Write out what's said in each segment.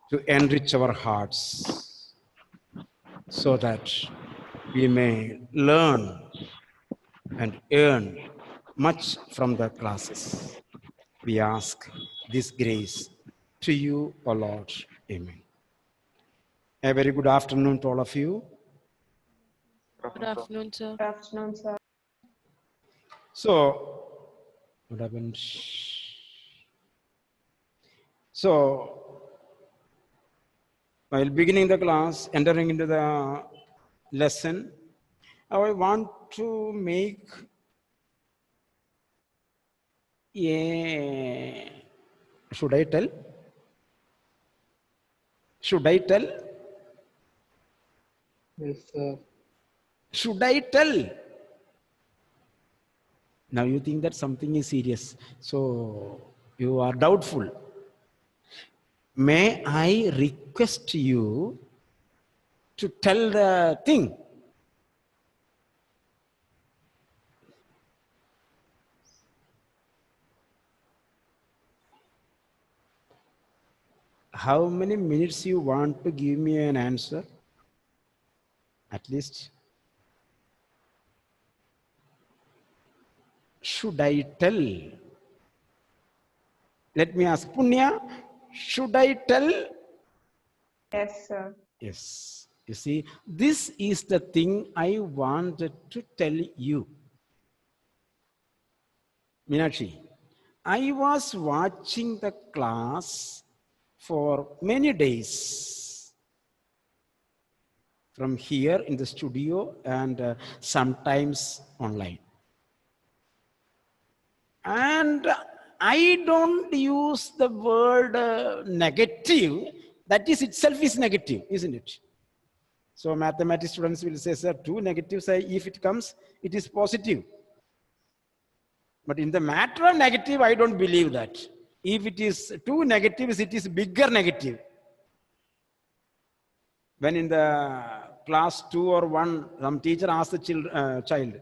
to enrich our hearts so that we may learn and earn much from the classes. We ask this grace to you, O Lord. Amen. A very good afternoon to all of you. Good afternoon, sir. Good afternoon, sir. So, what happened? So, while beginning the class, entering into the lesson, I want to make a, should I tell? Should I tell? Yes, sir. Should I tell? Now you think that something is serious. So you are doubtful. May I request you to tell the thing? How many minutes you want to give me an answer? At least. Should I tell? Let me ask Punya, should I tell? Yes, sir. Yes. You see, this is the thing I wanted to tell you. Meenakshi, I was watching the class for many days from here in the studio and sometimes online. And I don't use the word negative. That is itself is negative, isn't it? So mathematics students will say, sir, two negatives, if it comes, it is positive. But in the matter of negative, I don't believe that. If it is two negatives, it is bigger negative. When in the class 2 or 1, some teacher asked the child,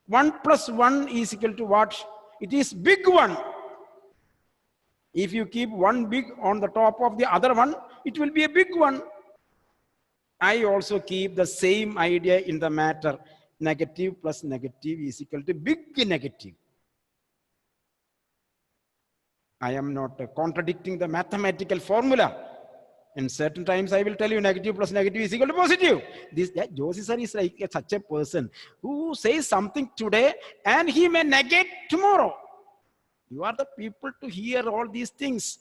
1 plus 1 is equal to what? It is big one. If you keep one big on the top of the other one, it will be a big one. I also keep the same idea in the matter. Negative plus negative is equal to big negative. I am not contradicting the mathematical formula. In certain times, I will tell you negative plus negative is equal to positive. This Joshi sir is like such a person who says something today and he may negate tomorrow. You are the people to hear all these things.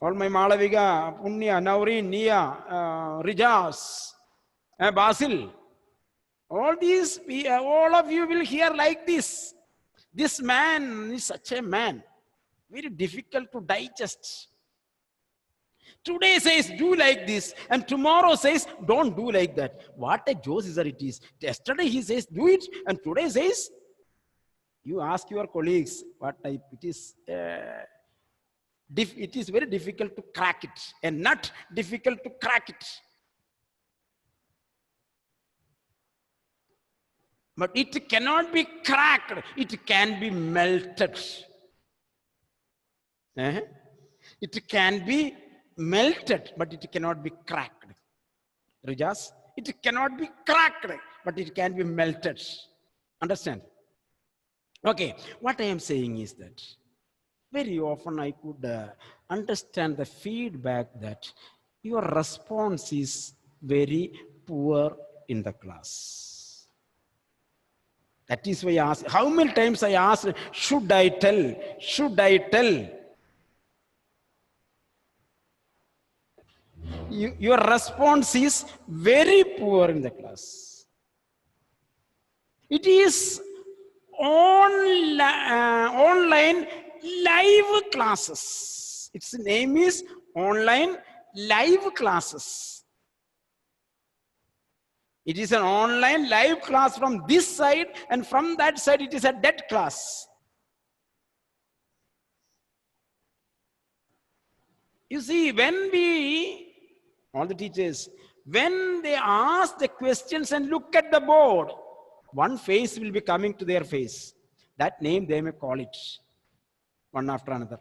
All my Malaviga, Punya, Naurin, Nia, Rijas, Basil, all these, all of you will hear like this. This man is such a man, very difficult to digest. Today says do like this, and tomorrow says don't do like that. What a Joshi sir it is. Yesterday he says do it, and today says, you ask your colleagues what type it is. It is very difficult to crack it, and not difficult to crack it. But it cannot be cracked, it can be melted. It can be melted, but it cannot be cracked. Rijas, it cannot be cracked, but it can be melted. Understand? Okay, what I am saying is that very often I could understand the feedback that your response is very poor in the class. That is why I asked, how many times I asked, should I tell? Should I tell? Your response is very poor in the class. It is online live classes. Its name is online live classes. It is an online live class from this side, and from that side it is a dead class. You see, when all the teachers, when they ask the questions and look at the board, one face will be coming to their face. That name they may call it, one after another.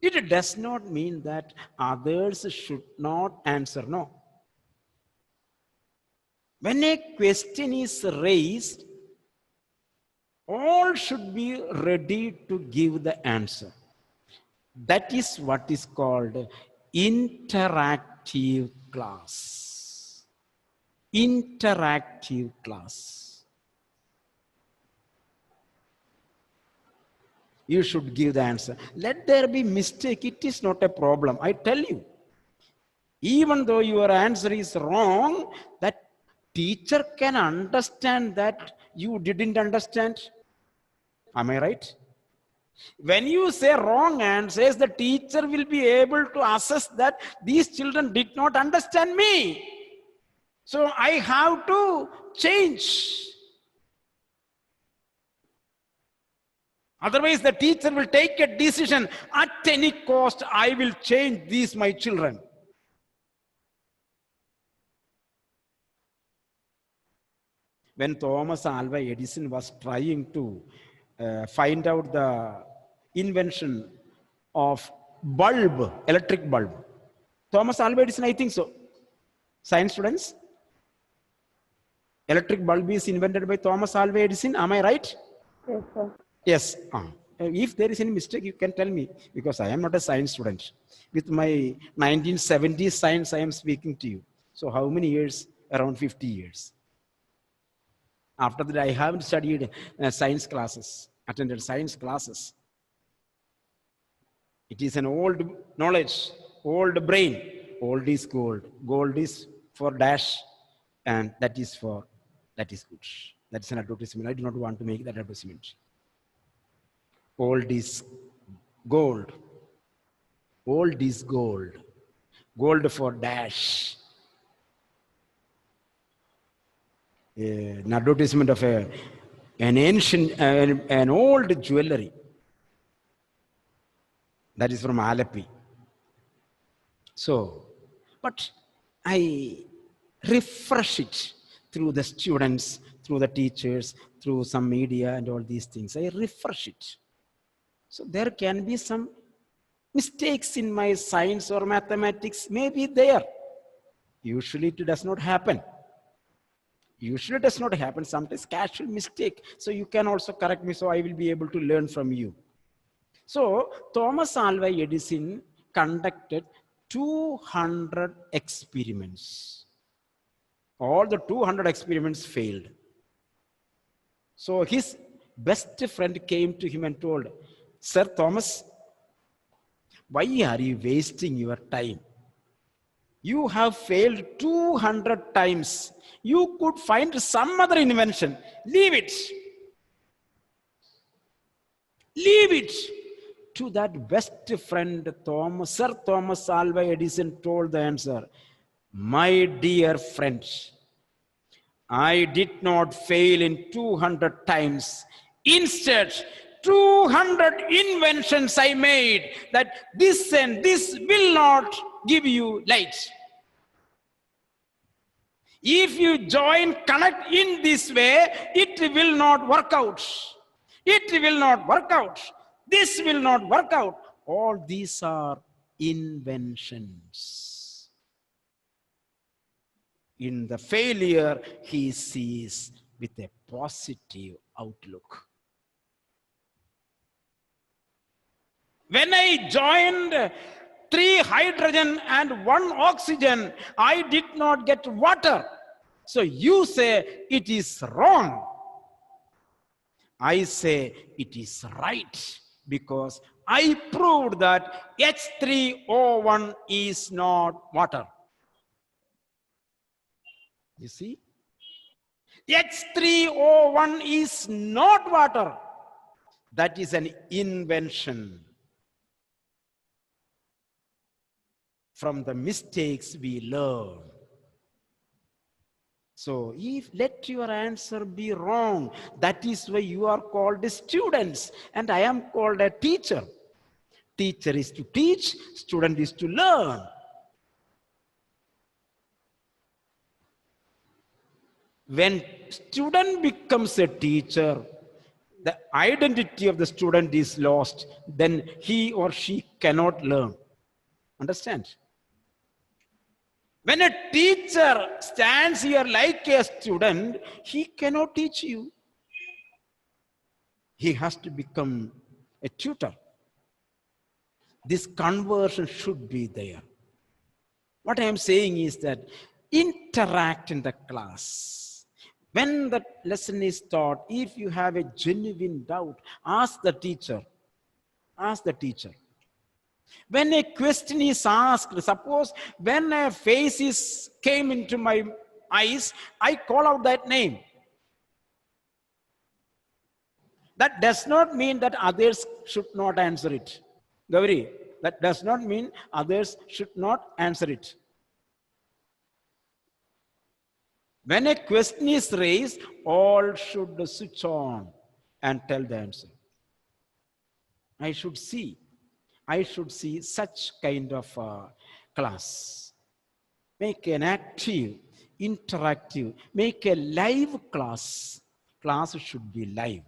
It does not mean that others should not answer. No. When a question is raised, all should be ready to give the answer. That is what is called interactive class. Interactive class. You should give the answer. Let there be mistake. It is not a problem. I tell you. Even though your answer is wrong, that teacher can understand that you didn't understand. Am I right? When you say wrong answers, the teacher will be able to assess that these children did not understand me. So I have to change. Otherwise, the teacher will take a decision, at any cost, I will change these my children. When Thomas Alva Edison was trying to find out the invention of bulb, electric bulb. Thomas Alva Edison, I think so. Science students? Electric bulb is invented by Thomas Alva Edison. Am I right? Yes, sir. Yes. If there is any mistake, you can tell me, because I am not a science student. With my 1970s science, I am speaking to you. So how many years? Around 50 years. After that, I haven't studied science classes, attended science classes. It is an old knowledge, old brain. Old is gold. Gold is for dash, and that is good. That is an advertisement. I do not want to make that advertisement. Old is gold. Old is gold. Gold for dash. An advertisement of an ancient, an old jewelry. That is from Alleppey. So, but I refresh it through the students, through the teachers, through some media and all these things. I refresh it. So there can be some mistakes in my science or mathematics, maybe there. Usually it does not happen. Usually it does not happen, sometimes casual mistake. So you can also correct me, so I will be able to learn from you. So Thomas Alva Edison conducted 200 experiments. All the 200 experiments failed. So his best friend came to him and told, Sir Thomas, why are you wasting your time? You have failed 200 times. You could find some other invention. Leave it. Leave it. To that best friend, Sir Thomas Alva Edison told the answer, my dear friend, I did not fail in 200 times. Instead, 200 inventions I made, that this and this will not give you light. If you connect in this way, it will not work out. It will not work out. This will not work out. All these are inventions. In the failure, he sees with a positive outlook. When I joined 3 hydrogen and 1 oxygen, I did not get water. So you say it is wrong. I say it is right, because I proved that H3O1 is not water. You see? H3O1 is not water. That is an invention. From the mistakes we learn. So if let your answer be wrong, that is why you are called students and I am called a teacher. Teacher is to teach, student is to learn. When student becomes a teacher, the identity of the student is lost, then he or she cannot learn. Understand? When a teacher stands here like a student, he cannot teach you. He has to become a tutor. This conversion should be there. What I am saying is that interact in the class. When the lesson is taught, if you have a genuine doubt, ask the teacher. Ask the teacher. When a question is asked, suppose when a face came into my eyes, I call out that name. That does not mean that others should not answer it. Gauri, that does not mean others should not answer it. When a question is raised, all should switch on and tell the answer. I should see such kind of class. Make an active, interactive, make a live class. Class should be live.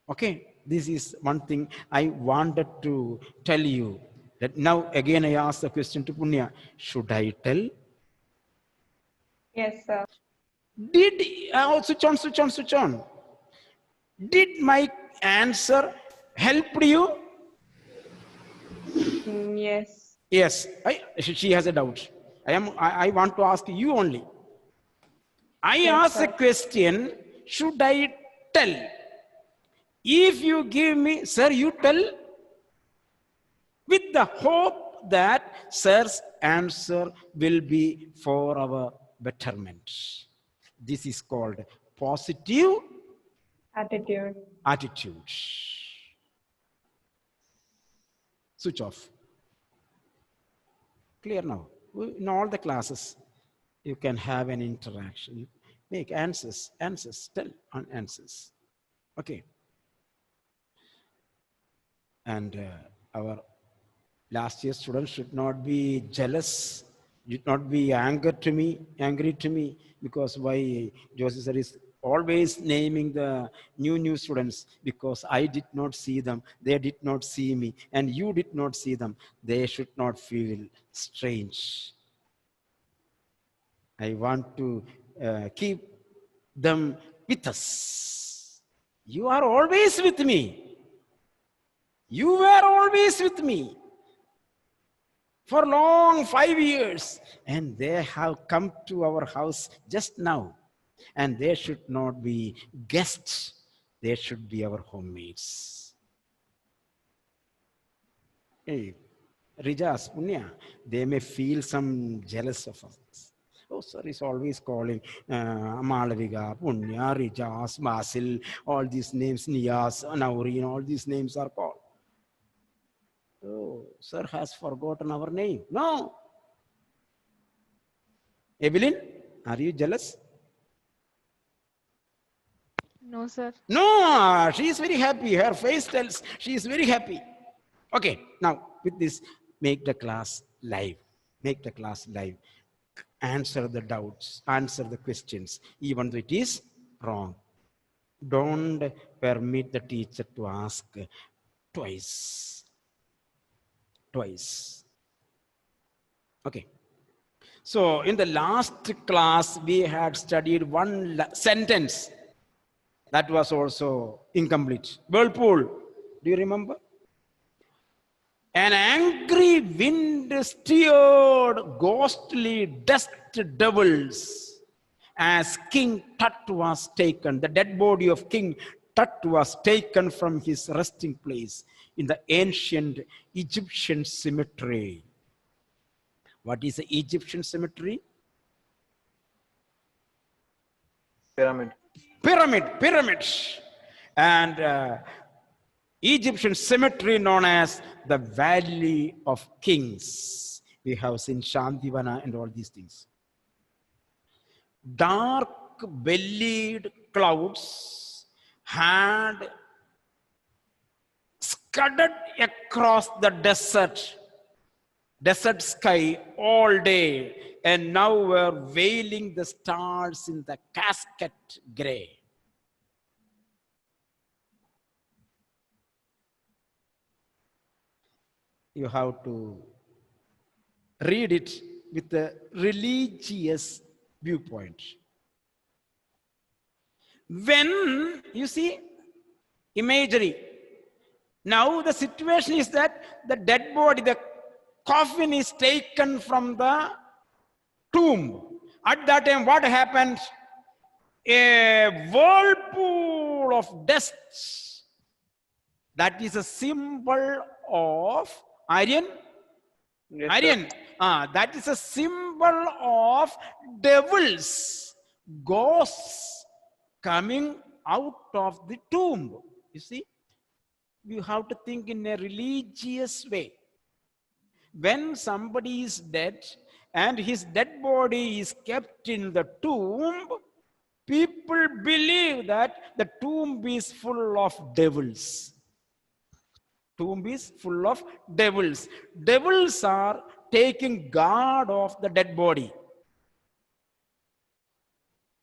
Okay, this is one thing I wanted to tell you. That now again I ask the question to Punya, should I tell? Yes, sir. Did, switch on. Did my answer help you? Yes. Yes, she has a doubt. I want to ask you only. I Yes, ask sir. a question, should I tell? If you give me, sir, you tell, with the hope that sir's answer will be for our betterment. This is called positive Attitude. attitude. Switch off. Clear now? In all the classes, you can have an interaction. You make answers, tell on answers. Okay. And our last year students should not be jealous, should not be angry to me, because why Joseph sir is always naming the new students, because I did not see them, they did not see me, and you did not see them. They should not feel strange. I want to keep them with us. You are always with me. You were always with me for long 5 years, and they have come to our house just now, and they should not be guests, they should be our homemates. Hey, Rijas, Punya, they may feel some jealous of us. Oh, sir is always calling Malaviga, Punya, Rijas, Basil, all these names, Niyas, Naureen, all these names are called. Oh, sir has forgotten our name. No. Evelyn, are you jealous? No, sir. No, she is very happy. Her face tells she is very happy. Okay, now with this, make the class live. Make the class live. Answer the doubts, answer the questions, even though it is wrong. Don't permit the teacher to ask twice. Okay. So in the last class, we had studied one sentence that was also incomplete. Whirlpool, do you remember? An angry wind steered ghostly dust devils as King Tut was taken. The dead body of King Tut was taken from his resting place in the ancient Egyptian cemetery. What is the Egyptian cemetery? Pyramids. And Egyptian cemetery known as the Valley of Kings. We have seen Shantivana and all these things. Dark bellied clouds had scudded across the desert sky all day, and now were veiling the stars in the casket gray. You have to read it with a religious viewpoint. When you see imagery, now the situation is that the dead body, the coffin is taken from the tomb. At that time, what happened? A whirlpool of dust. That is a symbol of Aryan. Yes, Aryan. That is a symbol of devils, ghosts coming out of the tomb. You see, you have to think in a religious way. When somebody is dead and his dead body is kept in the tomb, people believe that the tomb is full of devils. Tomb is full of devils. Devils are taking guard of the dead body.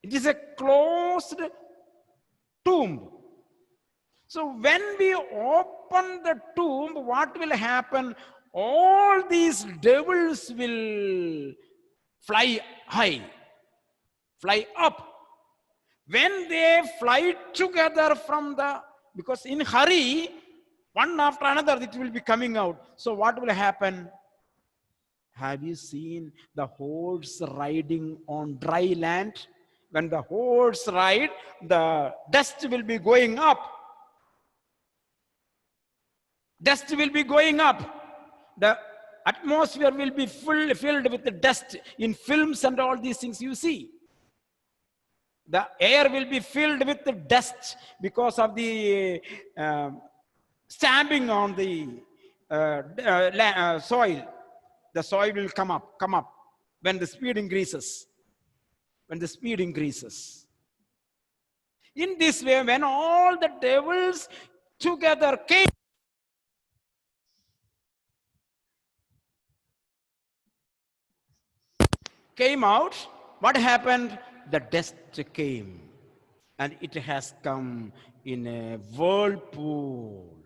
It is a closed tomb. So when we open the tomb, what will happen? All these devils will fly high, fly up. When they fly together from the, because in hurry, one after another, it will be coming out. So what will happen? Have you seen the horse riding on dry land? When the horse ride, the dust will be going up. Dust will be going up. The atmosphere will be filled with the dust. In films and all these things you see, the air will be filled with the dust because of the stamping on the soil. The soil will come up when the speed increases. When the speed increases. In this way, when all the devils together came out, what happened? The dust came, and it has come in a whirlpool.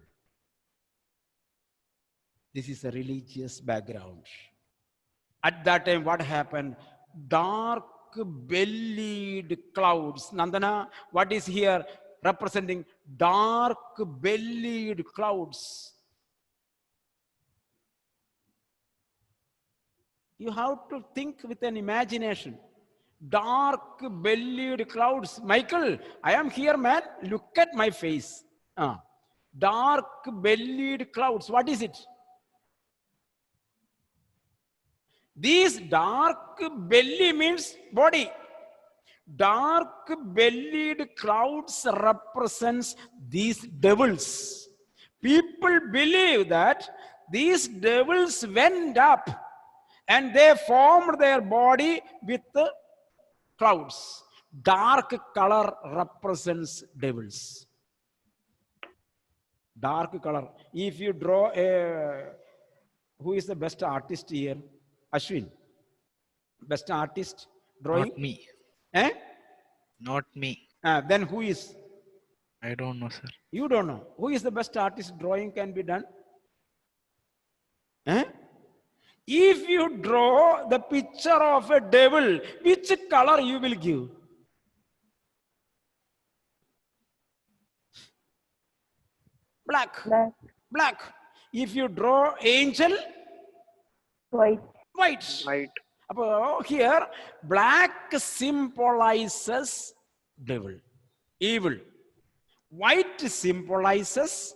This is a religious background. At that time, what happened? Dark bellied clouds. Nandana, what is here representing? Dark bellied clouds. You have to think with an imagination. Dark bellied clouds. Michael, I am here, man. Look at my face. Dark bellied clouds. What is it? These dark belly means body. Dark bellied clouds represents these devils. People believe that these devils went up and they formed their body with the clouds. Dark color represents devils. Dark color. If you draw a, who is the best artist here? Ashwin. Best artist drawing? Not me. Eh? Not me. Then who is? I don't know, sir. You don't know. Who is the best artist drawing can be done? Eh? If you draw the picture of a devil, which color you will give? Black. Black. Black. If you draw angel, White. white. White. Here, black symbolizes devil, evil. White symbolizes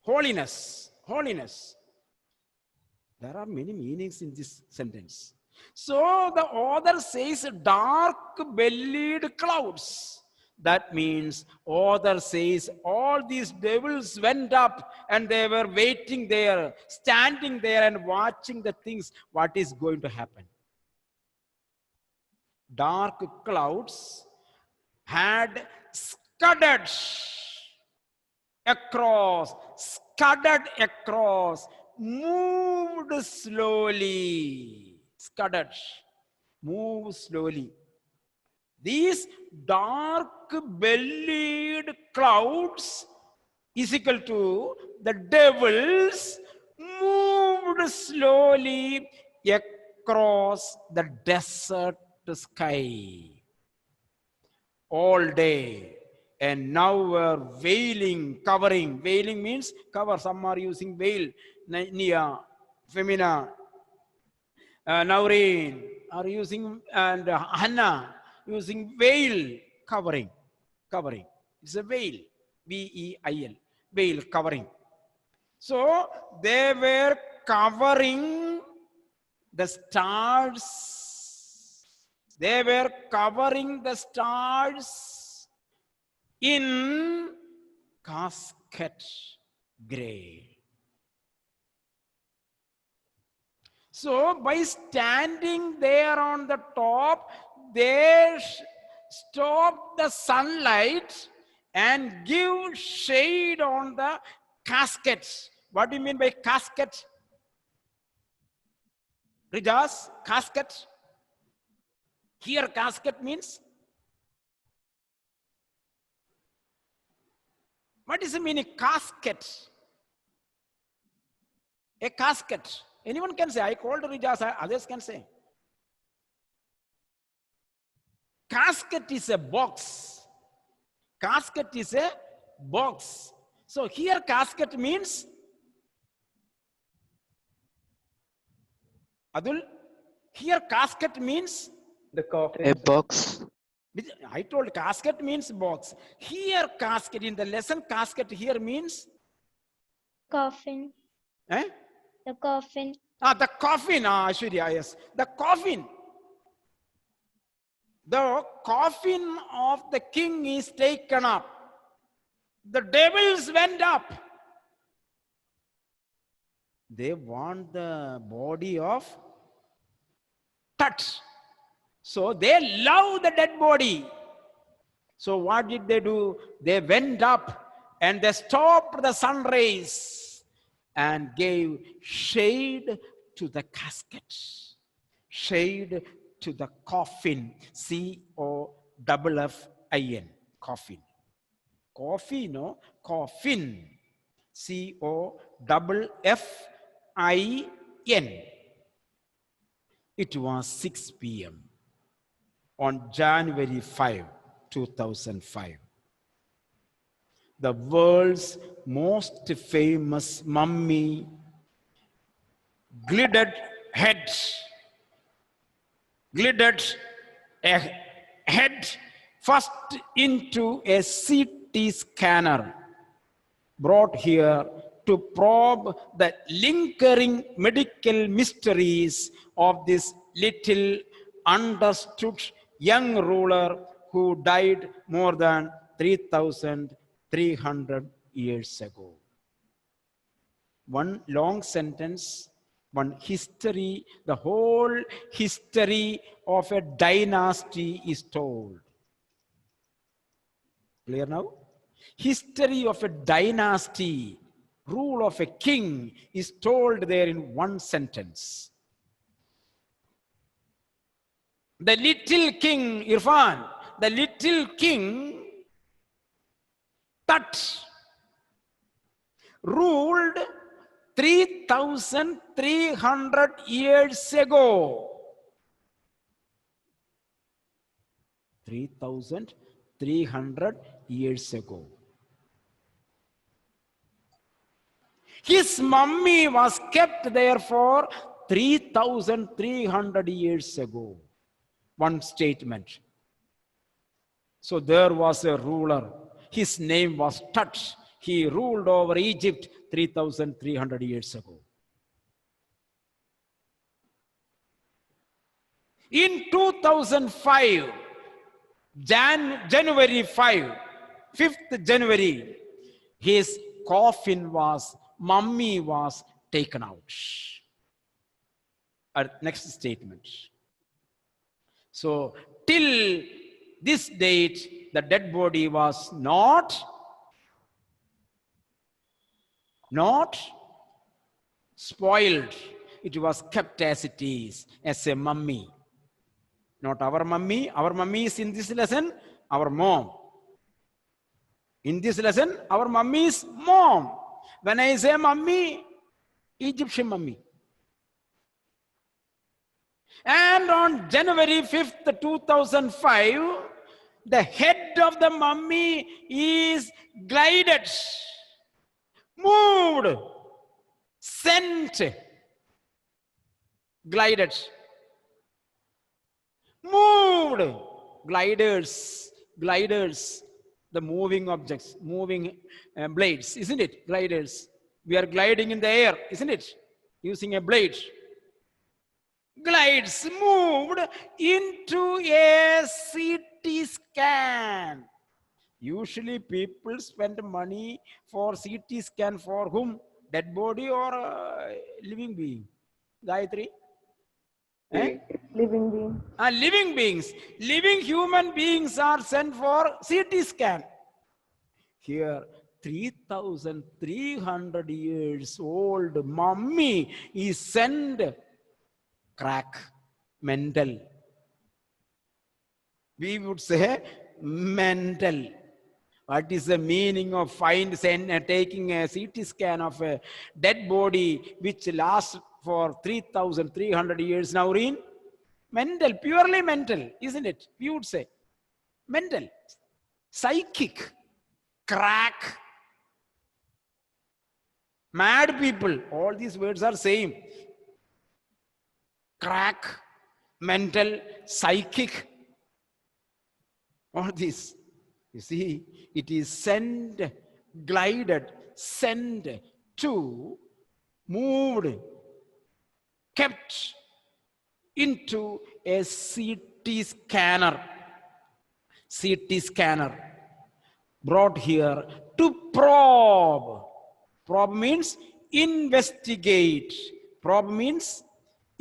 holiness. Holiness. There are many meanings in this sentence. So the author says dark bellied clouds. That means author says all these devils went up and they were waiting there, standing there and watching the things, what is going to happen. Dark clouds had scudded across, moved slowly, scudded, move slowly. These dark bellied clouds is equal to the devils moved slowly across the desert sky all day, and now we're veiling, covering. Veiling means cover. Some are using veil. Nia, Femina, Naureen are using, and Hannah using veil, covering. Covering. It's a veil. V-E-I-L. Veil, covering. So they were covering the stars. They were covering the stars in casket gray. So by standing there on the top, they stop the sunlight and give shade on the caskets. What do you mean by casket? Rijas, casket? Here casket means? What is the meaning casket? A casket. Anyone can say. I called Rijas, others can say. Casket is a box. Casket is a box. So here casket means, Adul, here casket means The coffin. A box. I told casket means box. Here casket, in the lesson casket here means? Coffin. Eh? The coffin. The coffin. Ashwarya, yes. The coffin. The coffin of the king is taken up. The devils went up. They want the body of touch. So they love the dead body. So what did they do? They went up and they stopped the sun rays and gave shade to the casket, shade to the coffin. C-O-F-F-I-N, coffin. Coffee, no? Coffin. C-O-F-F-I-N. It was 6 p.m. on January 5, 2005. The world's most famous mummy, glided head first into a CT scanner, brought here to probe the lingering medical mysteries of this little understood young ruler who died more than 3,300 years ago. One long sentence, one history, the whole history of a dynasty is told. Clear now? History of a dynasty, rule of a king is told there in one sentence. The little king, Irfan, the little king Tut ruled 3,300 years ago. 3,300 years ago. His mummy was kept there for 3,300 years ago. One statement. So there was a ruler. His name was Tut. He ruled over Egypt 3,300 years ago. In 2005, January 5, 5th January, his coffin was, mummy was taken out. Next statement. So till this date, the dead body was not spoiled. It was kept as it is, as a mummy. Not our mummy. Our mummy is in this lesson, our mom. In this lesson, our mummy is mom. When I say mummy, Egyptian mummy. And on January 5th, 2005, the head of the mummy is glided, moved, sent, glided, moved, gliders, the moving objects, moving blades, isn't it? Gliders. We are gliding in the air, isn't it? Using a blade. Glides, moved into a CT scan. Usually people spend money for CT scan for whom? Dead body or living being? Gayatri? Living being. Living beings. Living human beings are sent for CT scan. Here, 3,300 years old mummy is sent. Crack, mental. We would say mental. What is the meaning of taking a CT scan of a dead body which lasts for 3,300 years now in? Mental, purely mental, isn't it? We would say mental, psychic, crack, mad people. All these words are same. Crack, mental, psychic, all this. You see, it is sent, glided, sent to, moved, kept into a CT scanner. CT scanner brought here to probe. Probe means investigate. Probe means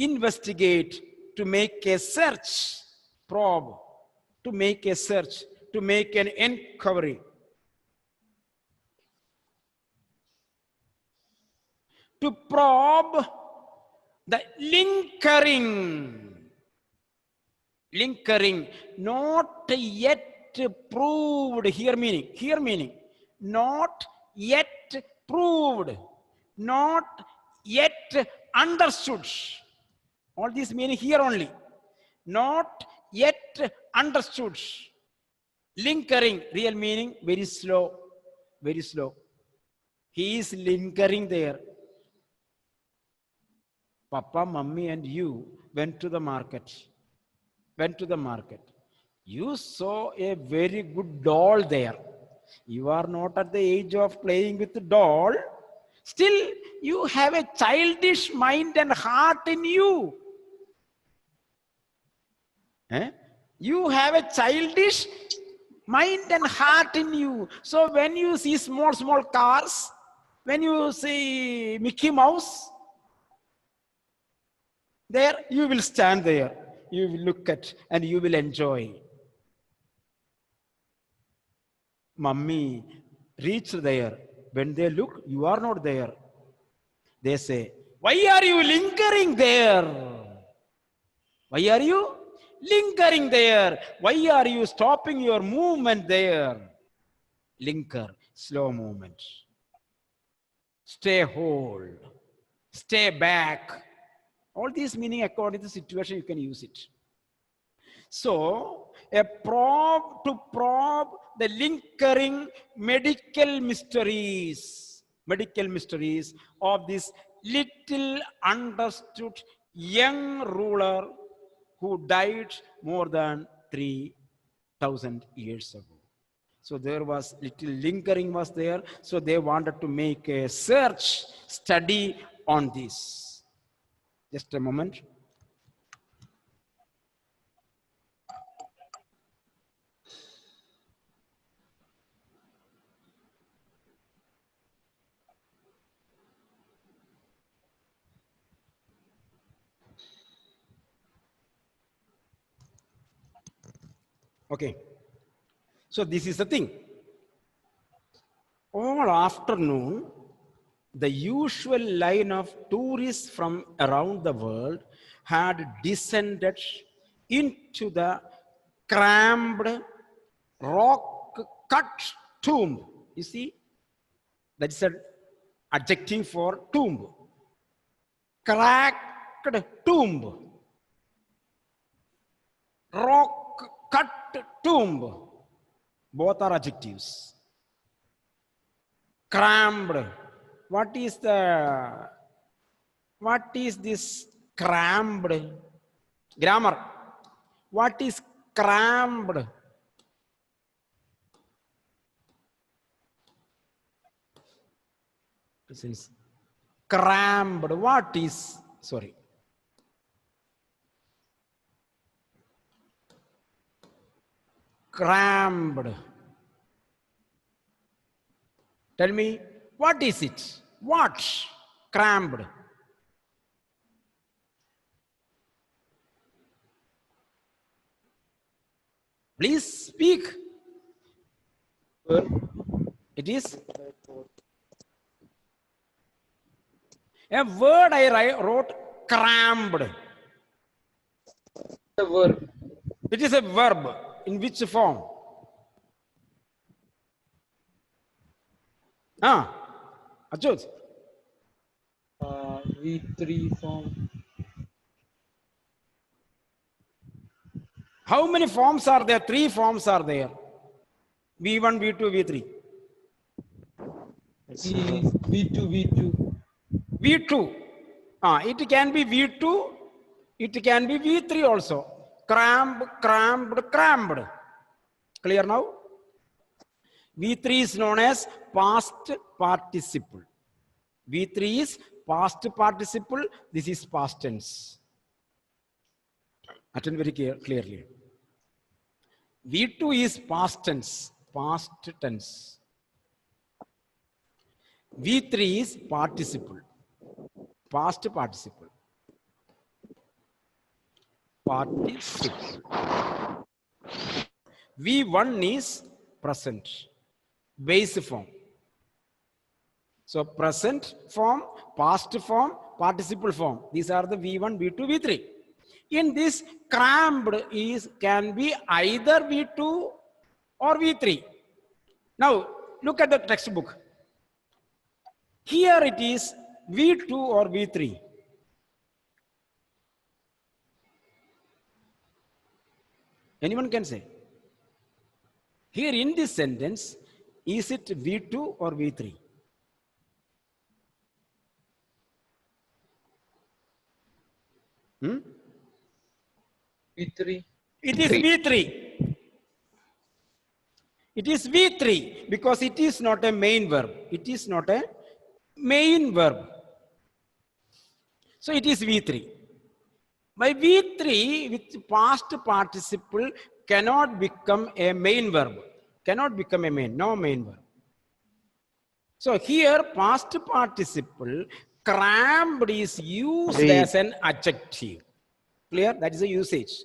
investigate, to make a search. Probe, to make a search, to make an inquiry. To probe the linkering, not yet proved. Here meaning, not yet proved, not yet understood. All this meaning here only. Not yet understood. Linkering, real meaning, very slow, very slow. He is linkering there. Papa, Mummy, and you went to the market. You saw a very good doll there. You are not at the age of playing with the doll. Still, you have a childish mind and heart in you. You have a childish mind and heart in you. So when you see small cars, when you see Mickey Mouse, there you will stand there. You will look at and you will enjoy. Mummy reached there. When they look, you are not there. They say, why are you lingering there? Why are you lingering there? Why are you stopping your movement there? Linker, slow movement. Stay hold. Stay back. All these meaning according to the situation you can use it. So, a probe to probe the linkering medical mysteries of this little understood young ruler who died more than 3,000 years ago. So there was little lingering was there. So they wanted to make a search study on this. Just a moment. Okay. So this is the thing. All afternoon, the usual line of tourists from around the world had descended into the cramped, rock-cut tomb. You see, that's an adjective for tomb. Cracked tomb. Rock cut tomb. Both are adjectives. Crammed. What is this crammed? Grammar. What is crammed? Since crammed, what is, sorry. Crammed. Tell me, what is it? What? Crammed. Please speak. It is a word I wrote, crammed. The verb. It is a verb. In which form? Ajot. V3 form. How many forms are there? 3 forms are there. V1, V2, V3. V2. V2. It can be V2. It can be V3 also. Crammed. Clear now? V3 is known as past participle. V3 is past participle. This is past tense. Attend very clearly. V2 is past tense. V3 is participle. Past participle. V1 is present. Base form. So present form, past form, participle form. These are the V1, V2, V3. In this, crammed can be either V2 or V3. Now look at the textbook. Here it is V2 or V3. Anyone can say. Here in this sentence, is it V2 or V3? V3. It is V3. It is V3 because it is not a main verb. It is not a main verb. So it is V3. By V3 with past participle cannot become a main verb. Cannot become a no main verb. So here past participle crammed is used as an adjective. Clear? That is a usage.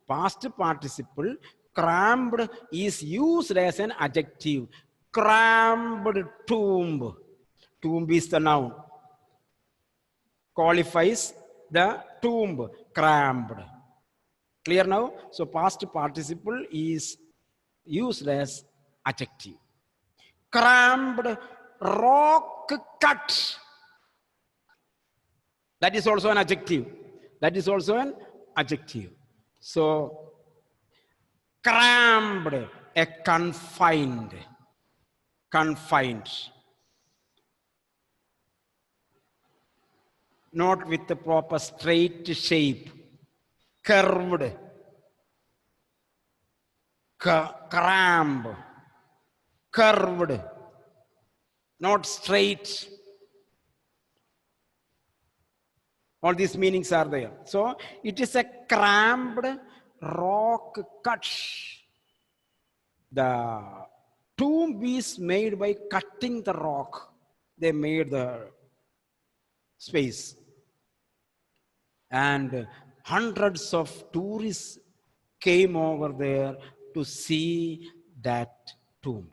Past participle crammed is used as an adjective. Crammed tomb. Tomb is the noun. Qualifies the tomb. Crammed. Clear now? So past participle is used as adjective. Crammed, rock cut. That is also an adjective. That is also an adjective. So crammed, a confined. Not with the proper straight shape. Curved. Crammed. Curved. Not straight. All these meanings are there. So it is a crammed rock cut. The tomb is made by cutting the rock. They made the space. And hundreds of tourists came over there to see that tomb.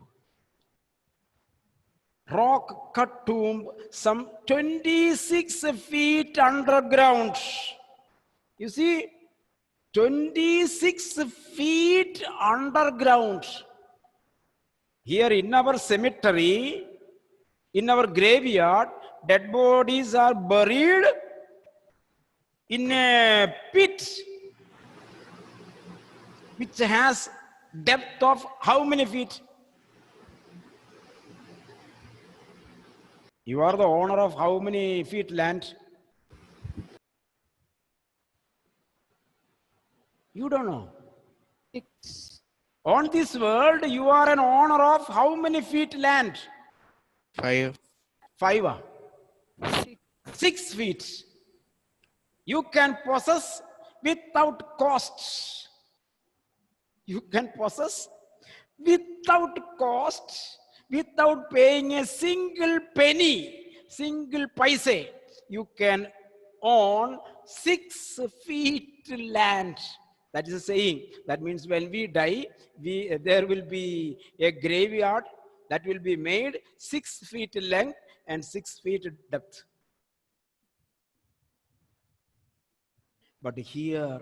Rock cut tomb, some 26 feet underground. You see, 26 feet underground. Here in our cemetery, in our graveyard, dead bodies are buried in a pit which has depth of how many feet? You are the owner of how many feet land? You don't know. 6. On this world, you are an owner of how many feet land? 5. 5. 6. 6 feet. You can possess without cost. You can possess without cost, without paying a single penny, single paise. You can own 6 feet land. That is a saying. That means when we die, there will be a graveyard that will be made 6 feet length and 6 feet depth. But here,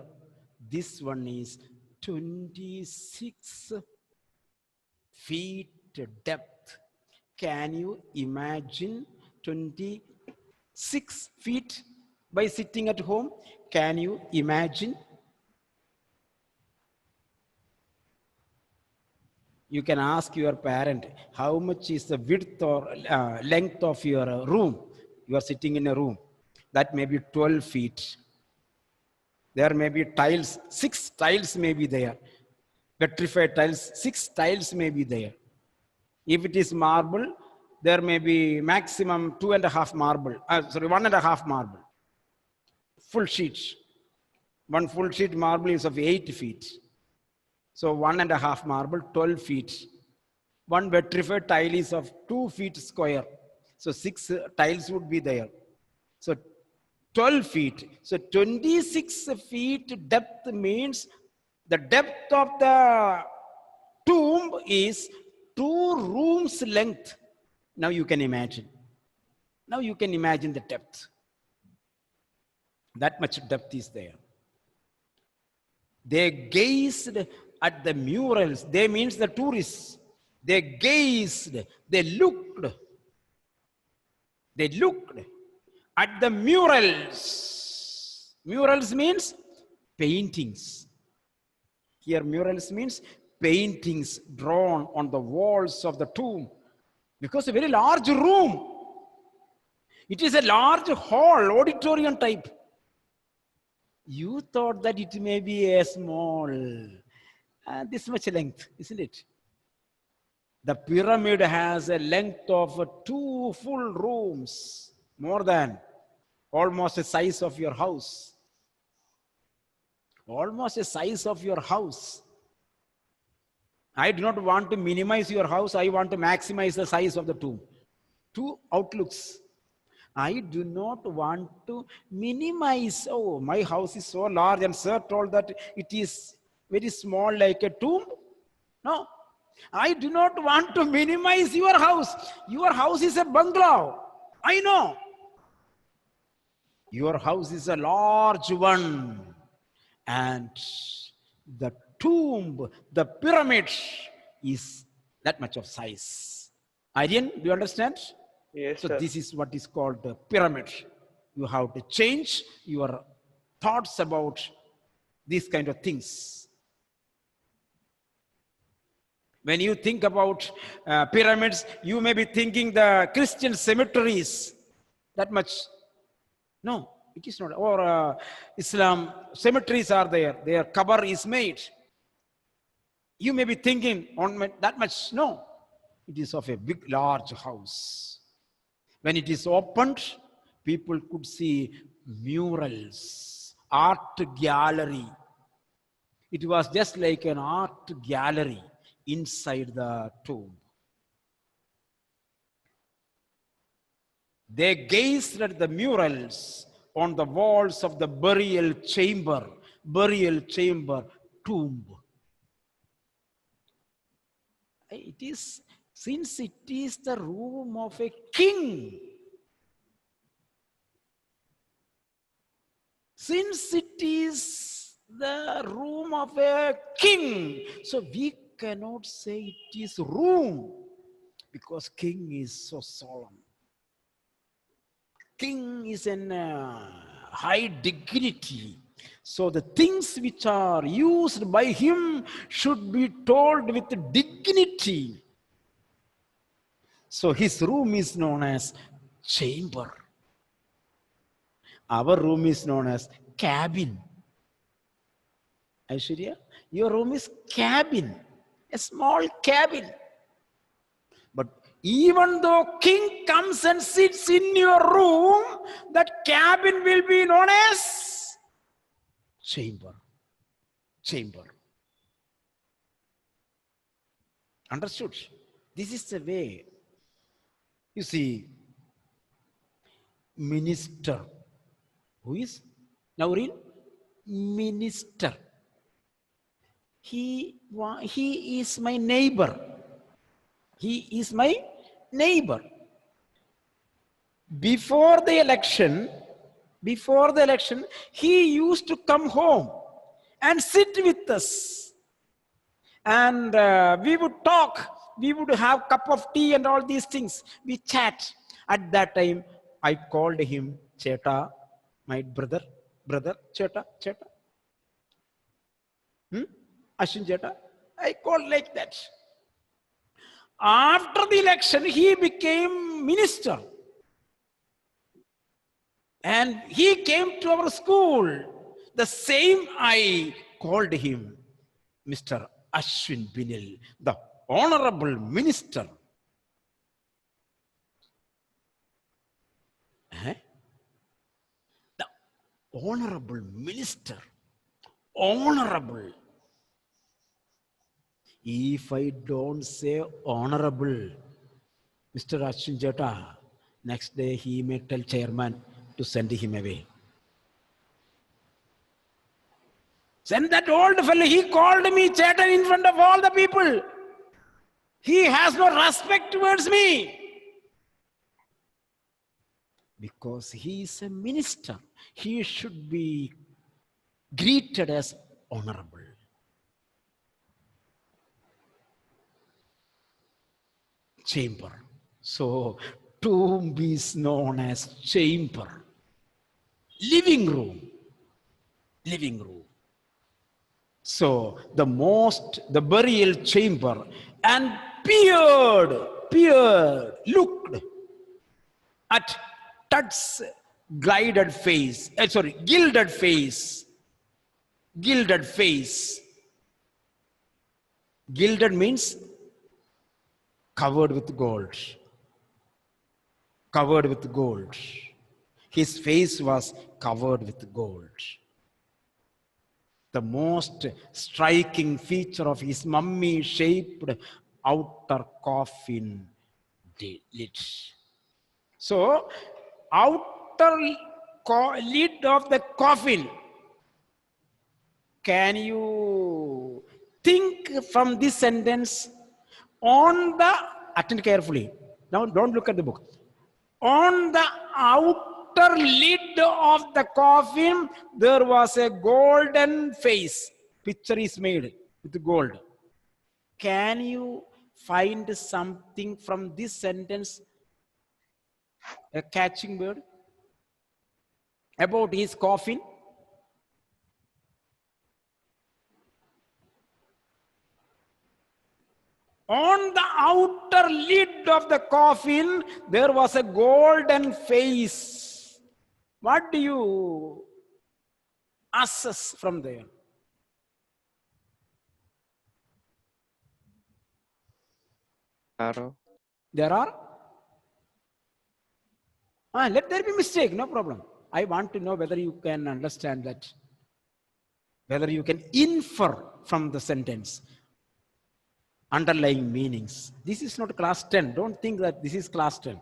this one is 26 feet depth. Can you imagine 26 feet by sitting at home? Can you imagine? You can ask your parent, how much is the width or length of your room? You are sitting in a room. That may be 12 feet. There may be tiles, 6 tiles may be there. Petrified tiles, 6 tiles may be there. If it is marble, there may be maximum 2.5 marble, 1.5 marble. Full sheet. One full sheet marble is of 8 feet. So 1.5 marble, 12 feet. One petrified tile is of 2 feet square. So 6 tiles would be there. So 12 feet. So 26 feet depth means the depth of the tomb is 2 rooms length. Now you can imagine. Now you can imagine the depth. That much depth is there. They gazed at the murals. They means the tourists. They gazed. They looked at the murals. Murals means paintings. Here murals means paintings drawn on the walls of the tomb. Because a very large room. It is a large hall, auditorium type. You thought that it may be a small, this much length, isn't it? The pyramid has a length of 2 full rooms, more than almost the size of your house. Almost the size of your house. I do not want to minimize your house. I want to maximize the size of the tomb. 2 outlooks. I do not want to minimize. Oh, my house is so large, and sir told that it is very small like a tomb. No, I do not want to minimize your house. Your house is a bungalow. I know. Your house is a large one. And the tomb, the pyramid is that much of size. Aryan, do you understand? Yes, So sir. this is what is called the pyramid. You have to change your thoughts about these kind of things. When you think about pyramids, you may be thinking the Christian cemeteries. That much. No, it is not. Or Islam cemeteries are there. Their cover is made. You may be thinking on that much. No, it is of a big, large house. When it is opened, people could see murals, art gallery. It was just like an art gallery inside the tomb. They gazed at the murals on the walls of the burial chamber, tomb. It is, since it is the room of a king, since it is the room of a king, so we cannot say it is room because king is so solemn. King is in high dignity. So the things which are used by him should be told with dignity. So his room is known as chamber. Our room is known as cabin. Aishwarya, your room is cabin, a small cabin. But even though king comes and sits in your room, that cabin will be known as chamber. Chamber. Understood? This is the way. You see, minister. Who is? Now read. Minister. He is my neighbor. He is my neighbor. Before the election, he used to come home and sit with us. And we would talk. We would have a cup of tea and all these things. We chat. At that time, I called him Cheta, my brother, Cheta. Ashwin Cheta. I called like that. After the election, he became minister. And he came to our school. The same I called him Mr. Ashwin Binil, the honorable minister. The honorable minister. Honorable. If I don't say honorable, Mr. Ashwin Jata, next day he may tell chairman to send him away. Send that old fellow, he called me Chatan in front of all the people. He has no respect towards me. Because he is a minister, he should be greeted as honorable. Chamber. So, tomb is known as chamber. Living room. Living room. So, the burial chamber, and peered, looked at Tut's gilded face. Gilded means covered with gold. Covered with gold. His face was covered with gold. The most striking feature of his mummy-shaped outer coffin lid. So, outer lid of the coffin. Can you think from this sentence? Attend carefully. Now, don't look at the book. On the outer lid of the coffin, there was a golden face. Picture is made with gold. Can you find something from this sentence? A catching word about his coffin? On the outer lid of the coffin, there was a golden face. What do you assess from there? Arrow. There are? Let there be mistake, no problem. I want to know whether you can understand that. Whether you can infer from the sentence underlying meanings. This is not class 10. Don't think that this is class 10.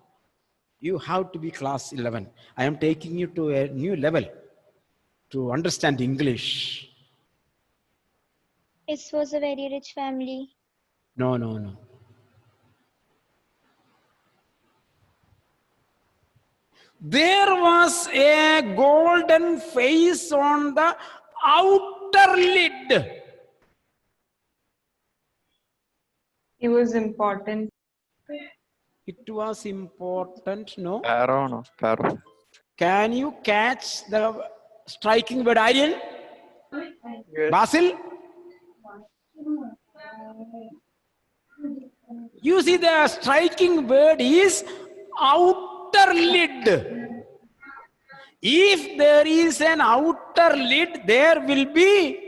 You have to be class 11. I am taking you to a new level to understand English. It was a very rich family. No. There was a golden face on the outer lid. It was important. It was important, no? Sparrow, no, sparrow. Can you catch the striking word, Aryan? Yes. Basil? You see, the striking word is outer lid. If there is an outer lid, there will be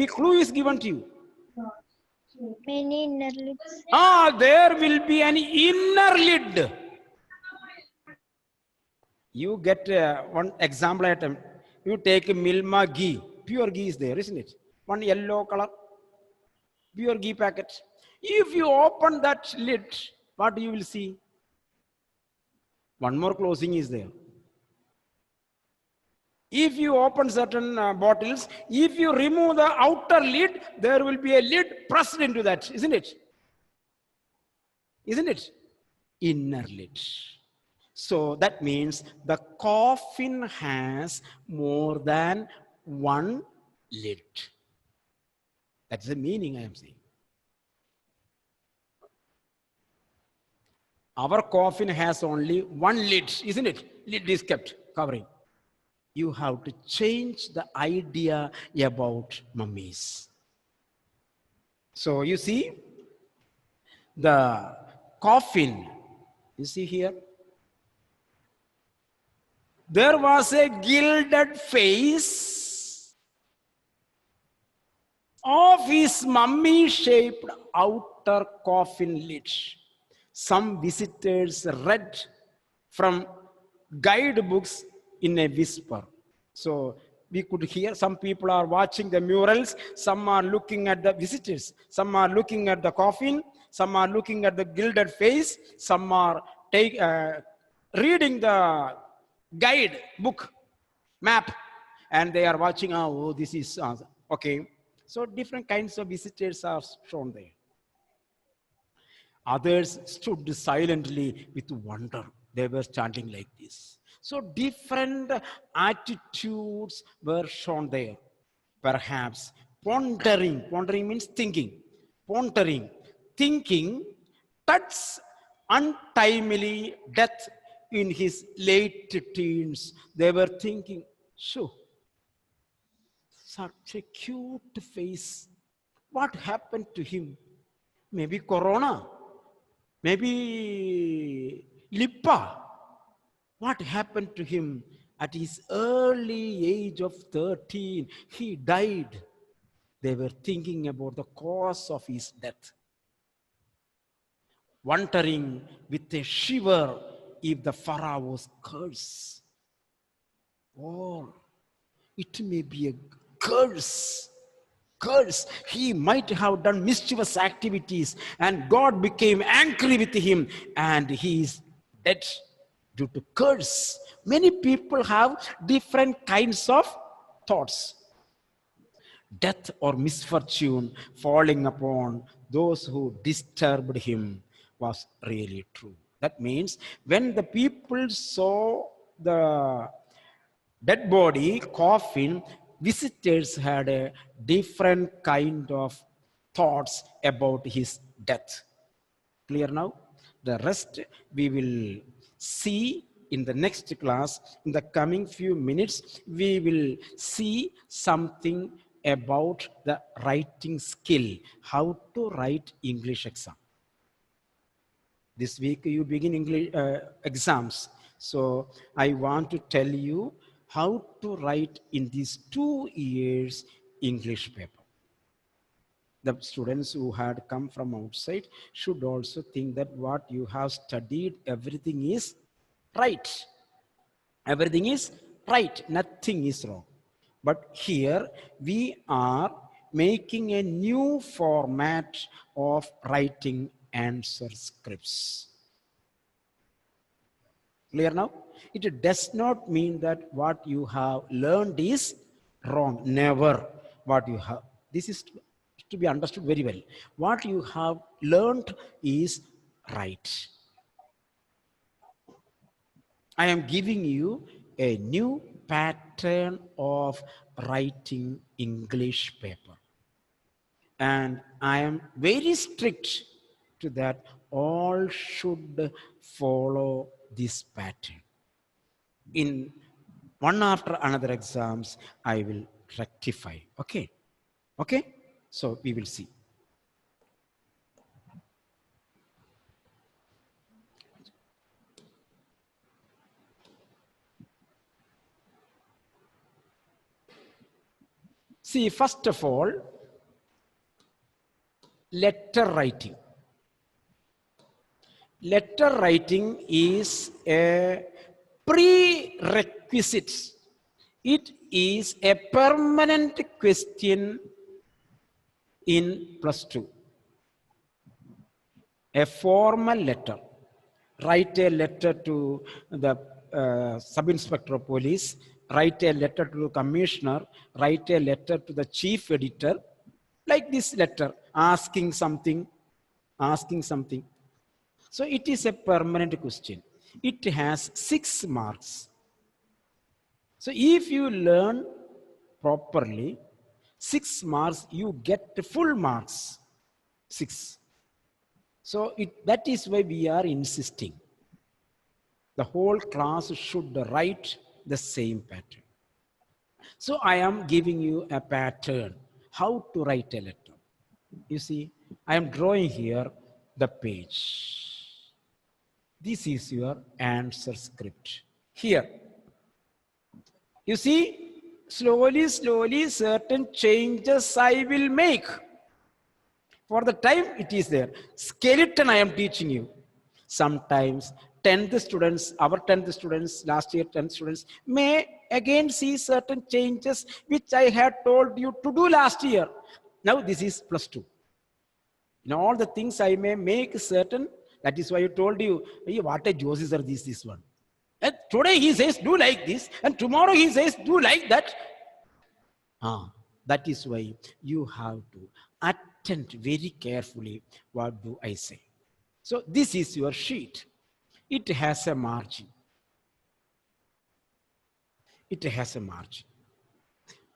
clue is given to you. Many inner lids. There will be an inner lid. You get one example item. You take Milma ghee. Pure ghee is there, isn't it? One yellow color. Pure ghee packet. If you open that lid, what you will see? One more closing is there. If you open certain bottles, if you remove the outer lid, there will be a lid pressed into that, isn't it? Isn't it? Inner lid. So that means the coffin has more than one lid. That's the meaning I am saying. Our coffin has only one lid, isn't it? Lid is kept covering. You have to change the idea about mummies. So you see, the coffin, you see here, there was a gilded face of his mummy-shaped outer coffin lid. Some visitors read from guidebooks in a whisper. So we could hear some people are watching the murals, some are looking at the visitors, some are looking at the coffin, some are looking at the gilded face, some are reading the guide book, map, and they are watching, oh, this is, okay. So different kinds of visitors are shown there. Others stood silently with wonder. They were standing like this. So different attitudes were shown there. Perhaps pondering, pondering means thinking, pondering, thinking, Tut's untimely death in his late teens. They were thinking, sure, such a cute face. What happened to him? Maybe corona, maybe Lippa. What happened to him at his early age of 13? He died. They were thinking about the cause of his death. Wondering with a shiver if the Pharaoh's curse, or it may be a curse. He might have done mischievous activities and God became angry with him and he is dead due to curse. Many people have different kinds of thoughts. Death or misfortune falling upon those who disturbed him was really true. That means when the people saw the dead body, coffin, visitors had a different kind of thoughts about his death. Clear now? The rest we will see in the next class. In the coming few minutes, we will see something about the writing skill, how to write English exam. This week you begin English exams. So I want to tell you how to write in these 2 years English paper. The students who had come from outside should also think that what you have studied, everything is right. Everything is right, nothing is wrong. But here we are making a new format of writing answer scripts. Clear now? It does not mean that what you have learned is wrong. Never. What you have, this is to be understood very well. What you have learned is right. I am giving you a new pattern of writing English paper. And I am very strict to that. All should follow this pattern. In one after another exams, I will rectify. Okay. Okay. So we will see. See, first of all, letter writing. Letter writing is a prerequisite. It is a permanent question in +2. A formal letter. Write a letter to the sub-inspector of police, write a letter to the commissioner, write a letter to the chief editor, like this letter, asking something. So it is a permanent question. It has 6 marks. So if you learn properly, 6 marks, you get the full marks, 6. So that is why we are insisting. The whole class should write the same pattern. So I am giving you a pattern, how to write a letter. You see, I am drawing here the page. This is your answer script. Here, you see, slowly, certain changes I will make. For the time it is there. Skeleton I am teaching you. Sometimes 10th students, our 10th students, last year 10th students, may again see certain changes which I had told you to do last year. Now this is +2. In all the things I may make certain, that is why I told you, hey, what a Josie sir, this one. And today he says, do like this, and tomorrow he says, do like that. That is why you have to attend very carefully what do I say. So this is your sheet. It has a margin. It has a margin.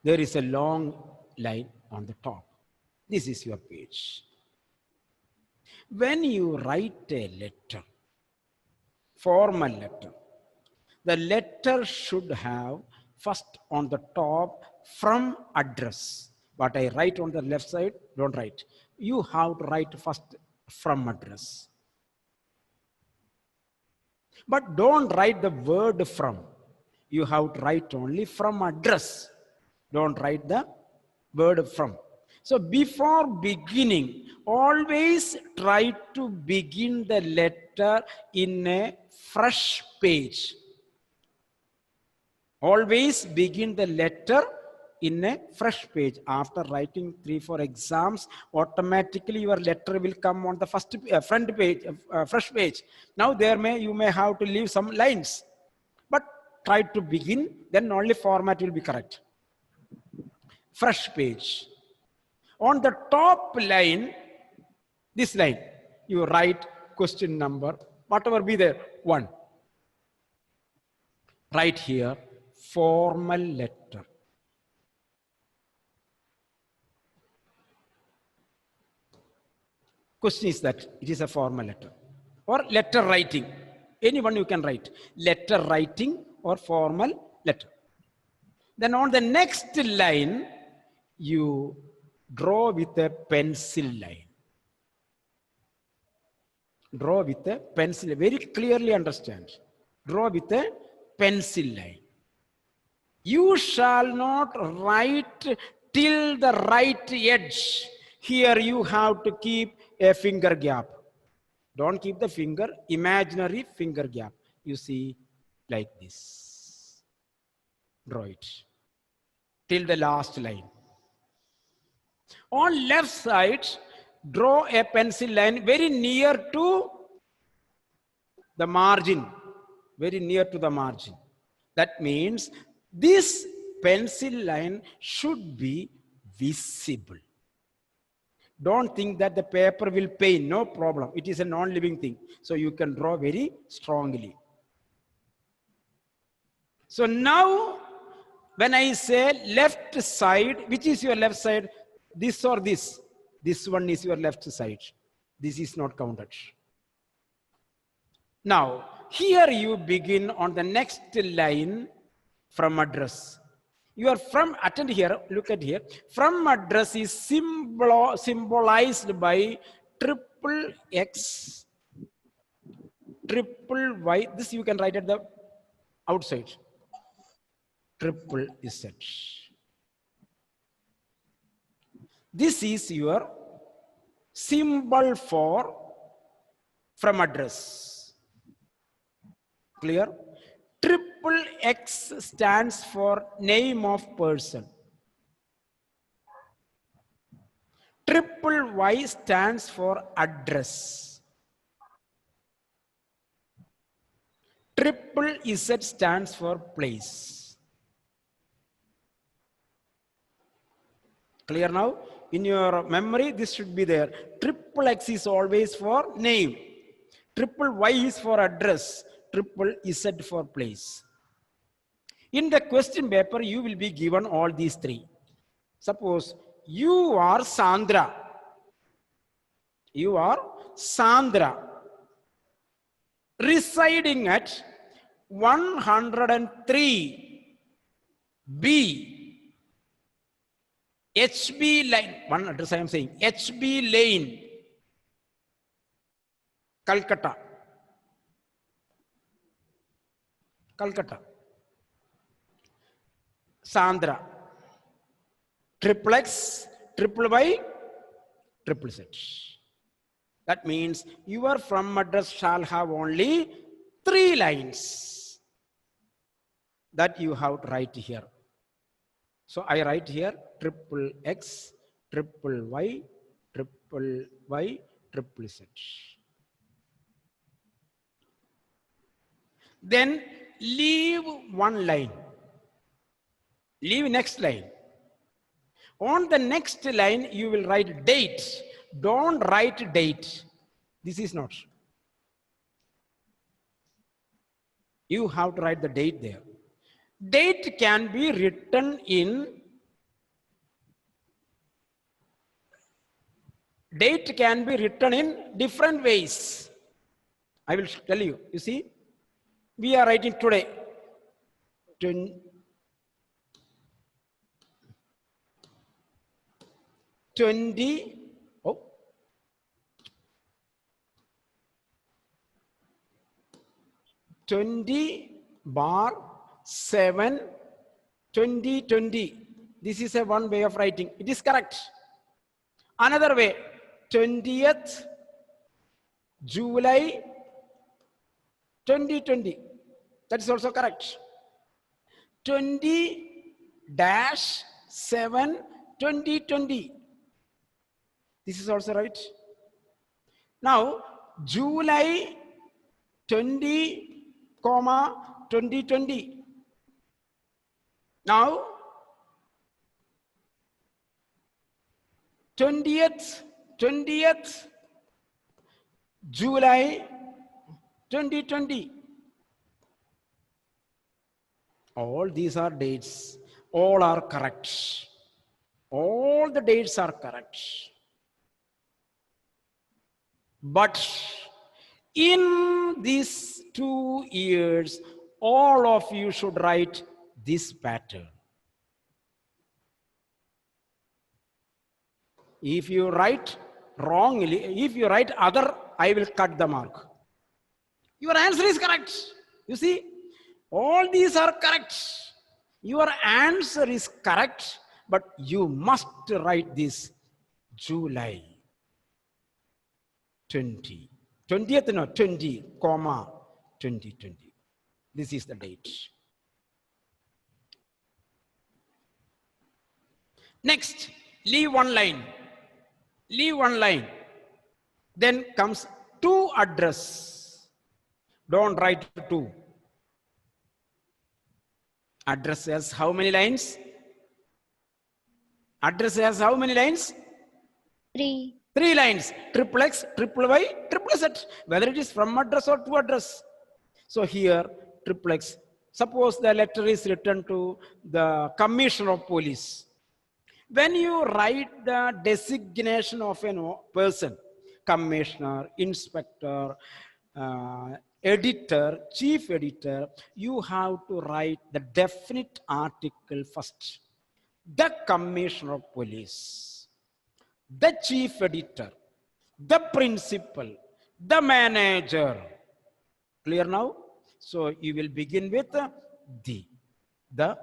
There is a long line on the top. This is your page. When you write a letter, formal letter, the letter should have first on the top from address. What I write on the left side, don't write. You have to write first from address. But don't write the word from. You have to write only from address. Don't write the word from. So before beginning, always try to begin the letter in a fresh page. Always begin the letter in a fresh page. After writing 3-4 exams, automatically your letter will come on the first front page, fresh page. Now you may have to leave some lines, but try to begin, then only format will be correct. Fresh page. On the top line, this line, you write question number, whatever be there, 1. Right here, formal letter. Question is that it is a formal letter or letter writing. Anyone you can write. Letter writing or formal letter. Then on the next line, you draw with a pencil line. Draw with a pencil, very clearly understand. Draw with a pencil line. You shall not write till the right edge. Here you have to keep a finger gap. Don't keep the finger, imaginary finger gap. You see, like this. Draw it till the last line. On left side, draw a pencil line very near to the margin. Very near to the margin. That means this pencil line should be visible. Don't think that the paper will pain, no problem. It is a non-living thing. So you can draw very strongly. So now When I say left side, which is your left side? This or this? This one is your left side. This is not counted. Now, here you begin on the next line from address. Your from, attend here, look at here. From address is symbolized by triple X, triple Y. This you can write at the outside. Triple Z. This is your symbol for from address. Clear? Triple X stands for name of person. Triple Y stands for address. Triple Z stands for place. Clear now? In your memory, this should be there. Triple X is always for name. Triple Y is for address. Triple Z for place. In the question paper, you will be given all these three. Suppose you are Sandra. You are Sandra. Residing at 103 B. HB line. One address I am saying. HB lane. Calcutta. Calcutta. Sandra. Triple X, triple Y, triple Z. That means your from address shall have only 3 lines that you have to write here. So I write here triple X, triple Y, triple Y, triple Z. Then leave one line. Leave next line. On the next line, you will write date. Don't write date. This is not. You have to write the date there. Date can be written in different ways. I will tell you. You see, we are writing today. 20/7/2020. This is one way of writing. It is correct. Another way, 20th July 2020. That is also correct. 20-7/2020. This is also right. Now, July 2020. Now, 20th July 2020. All these are dates. All are correct. All the dates are correct. But in these 2 years, all of you should write this pattern. If you write wrongly, if you write other, I will cut the mark. Your answer is correct. You see, all these are correct. Your answer is correct, but you must write this July 20. 20th, no, 2020. This is the date. Next, leave one line. Leave one line. Then comes to address. Don't write 2. Address has how many lines? Address has how many lines? 3. 3 lines. Triple X, triple Y, triple Z. Whether it is from address or to address. So here, triple X Suppose the letter is written to the commissioner of police. When you write the designation of a person, commissioner, inspector, editor, chief editor, you have to write the definite article first. The commissioner of police, the chief editor, the principal, the manager. Clear now? So you will begin with the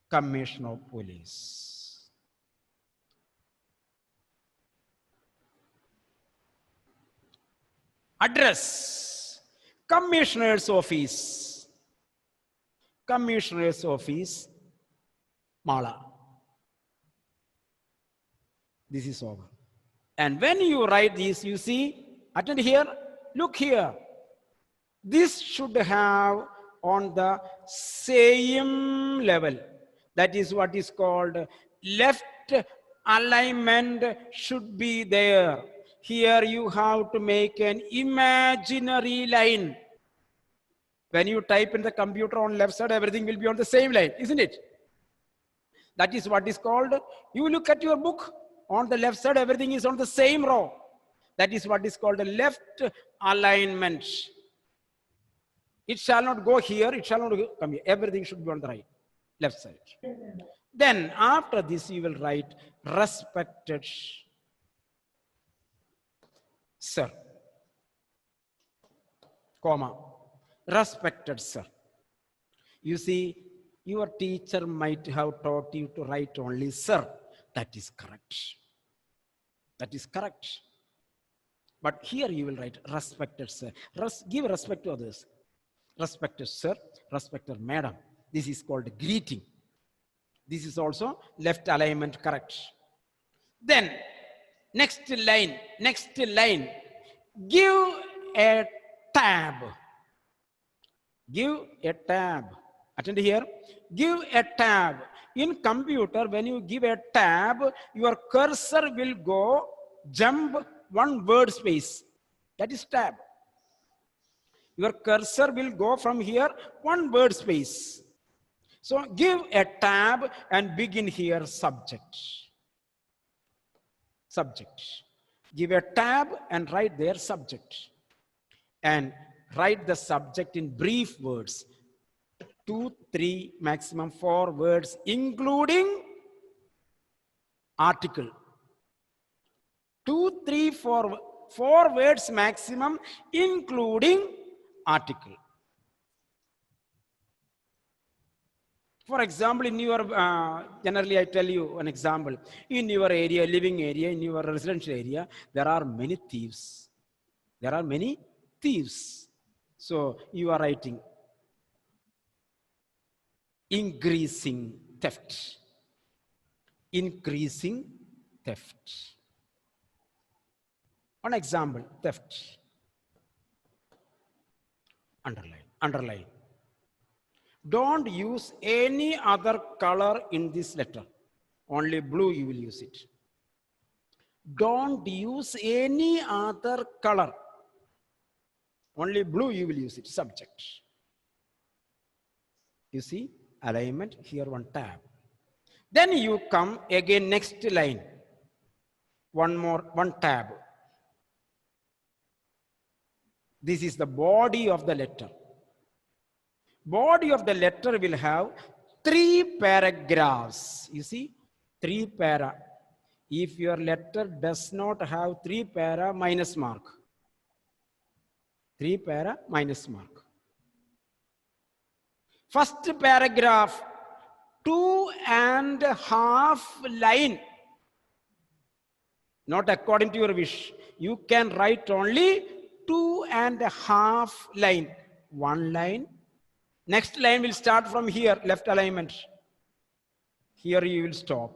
commissioner of police. Address, commissioner's office, commissioner's office, Mala. This is over. And when you write this, you see, attend here, look here. This should have on the same level. That is what is called left alignment should be there. Here you have to make an imaginary line. When you type in the computer on left side, everything will be on the same line, isn't it? That is what is called, you look at your book, on the left side, everything is on the same row. That is what is called a left alignment. It shall not go here, it shall not come here. Everything should be on the right, left side. Then after this, you will write respected sir, comma, respected sir. You see, your teacher might have taught you to write only sir. That is correct. That is correct. But here you will write respected sir. Give respect to others. Respected sir, respected madam. This is called greeting. This is also left alignment correct. Then next line, give a tab. Give a tab. Attend here. Give a tab. In computer, when you give a tab, your cursor will go jump one word space. That is tab. Your cursor will go from here one word space. So give a tab and begin here subject. Subject. Give a tab and write there subject. And write the subject in brief words. 2, 3, maximum 4 words, including article. 2, 3, 4 words maximum, including article. For example, in your, generally I tell you an example. In your area, living area, in your residential area, there are many thieves. There are many thieves. So you are writing increasing theft. Increasing theft. One example, theft. Underline, underline. Don't use any other color in this letter. Only blue you will use it. Don't use any other color. Only blue you will use it, subject. You see, alignment, here one tab. Then you come again next line. One tab. This is the body of the letter. Body of the letter will have 3 paragraphs. You see, 3 para. If your letter does not have 3 para, minus mark. 3 para, minus mark. First paragraph, 2.5 line. Not according to your wish. You can write only 2.5 line. 1 line. Next line will start from here, left alignment. Here you will stop.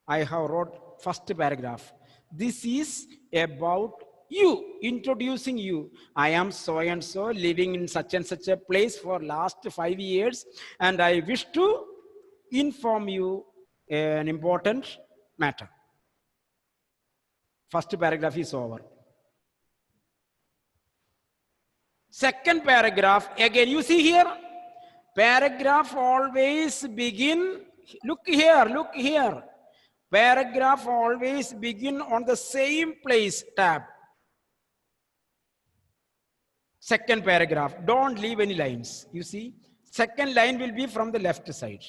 I have wrote first paragraph. This is about you, introducing you. I am so and so, living in such and such a place for last 5 years, and I wish to inform you an important matter. First paragraph is over. Second paragraph, again, you see here, paragraph always begin, look here. Paragraph always begin on the same place tab. Second paragraph, don't leave any lines. You see, second line will be from the left side.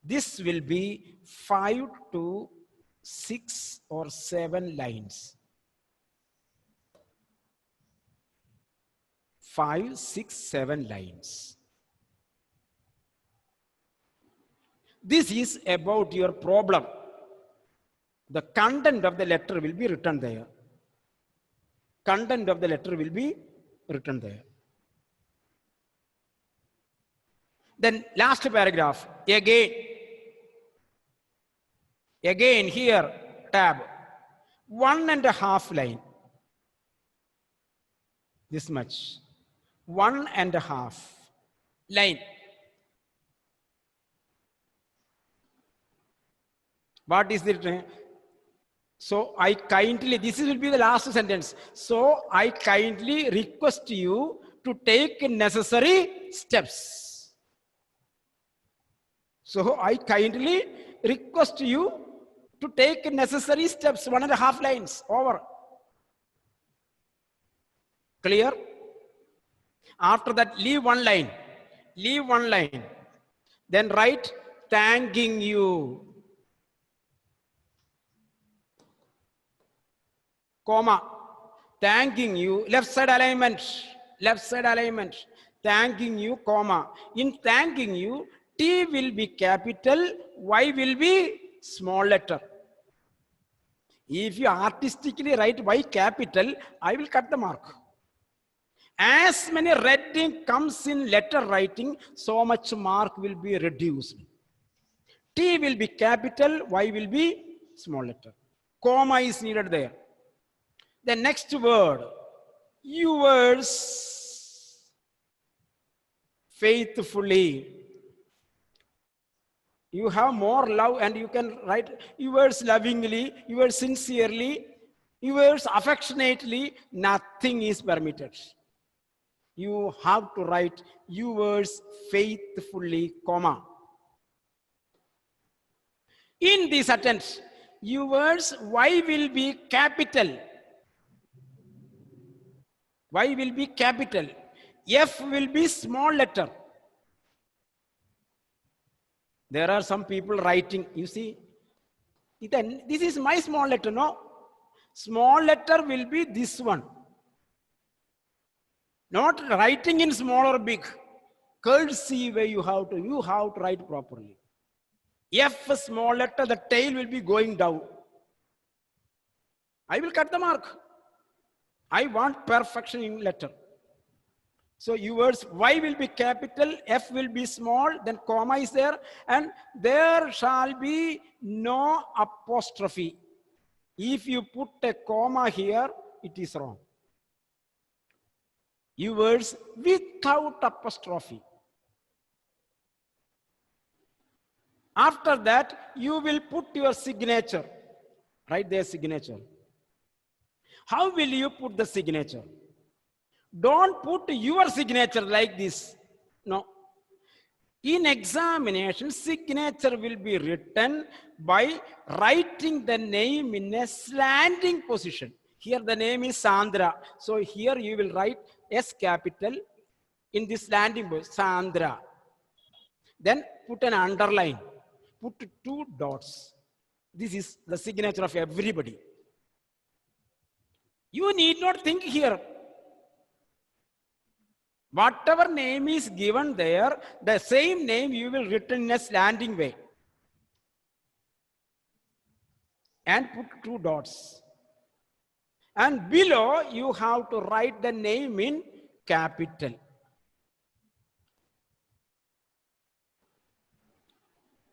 This will be 5 to 6 or 7 lines. 5, 6, 7 lines. This is about your problem. The content of the letter will be written there. Content of the letter will be written there. Then last paragraph, again here, tab, 1.5 line. This much, 1.5 line. What is it? So I kindly, this will be the last sentence. So I kindly request you to take necessary steps. So I kindly request you to take necessary steps, 1.5 lines, over. Clear? After that, leave one line. Then write, thanking you, comma, thanking you, left side alignment, thanking you, comma. In thanking you, T will be capital, Y will be small letter. If you artistically write Y capital, I will cut the mark. As many red ink comes in letter writing, so much mark will be reduced. T will be capital, Y will be small letter. Comma is needed there. The next word, yours faithfully. You have more love and you can write yours lovingly, yours sincerely, yours affectionately. Nothing is permitted. You have to write yours faithfully, comma. In this sentence, yours Y will be capital. Y will be capital. F will be small letter. There are some people writing, you see, then this is my small letter, no? Small letter will be this one. Not writing in small or big. Cursive way you have to write properly. F small letter, the tail will be going down. I will cut the mark. I want perfection in letter. So yours Y will be capital, F will be small, then comma is there, and there shall be no apostrophe. If you put a comma here, it is wrong. Yours without apostrophe. After that, you will put your signature. Write their signature. How will you put the signature? Don't put your signature like this. No. In examination, signature will be written by writing the name in a slanting position. Here the name is Sandra. So here you will write S capital in this slanting position, Sandra. Then put an underline. Put 2 dots. This is the signature of everybody. You need not think here. Whatever name is given there, the same name you will written in a slanting way. And put 2 dots. And below you have to write the name in capital.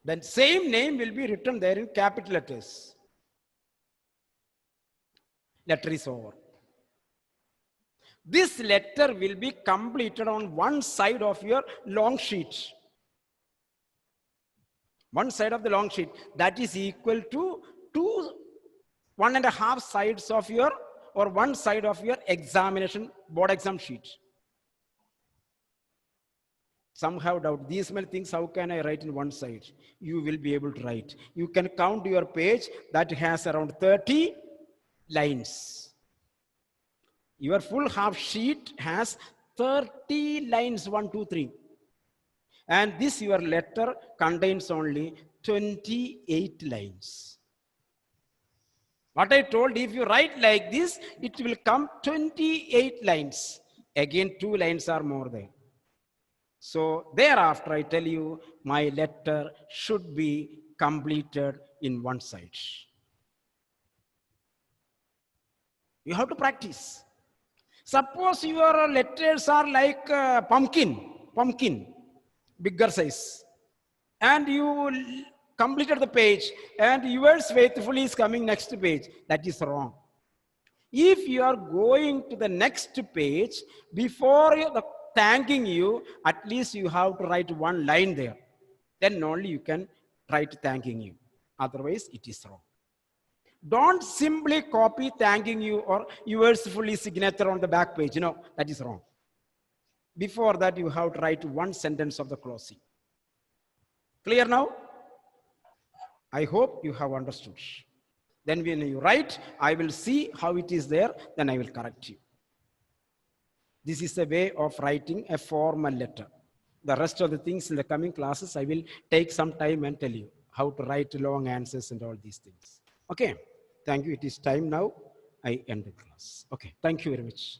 Then same name will be written there in capital letters. Letter is over. This letter will be completed on one side of your long sheet. One side of the long sheet. That is equal to 1.5 sides of your, or one side of your examination, board exam sheet. somehow doubt these many things, how can I write in one side? You will be able to write. You can count your page that has around 30 lines. Your full half sheet has 30 lines, 1, 2, 3. And this your letter contains only 28 lines. What I told, if you write like this, it will come 28 lines. Again, 2 lines are more there. So thereafter, I tell you, my letter should be completed in one side. You have to practice. Suppose your letters are like pumpkin, bigger size, and you completed the page, and yours faithfully is coming next page. That is wrong. If you are going to the next page, before thanking you, at least you have to write one line there. Then only you can write thanking you. Otherwise, it is wrong. Don't simply copy thanking you or yours fully signature on the back page. No, that is wrong. Before that, you have to write one sentence of the closing. Clear now? I hope you have understood. Then when you write, I will see how it is there, then I will correct you. This is a way of writing a formal letter. The rest of the things in the coming classes, I will take some time and tell you how to write long answers and all these things. Okay, thank you. It is time now. I end the class. Okay, thank you very much.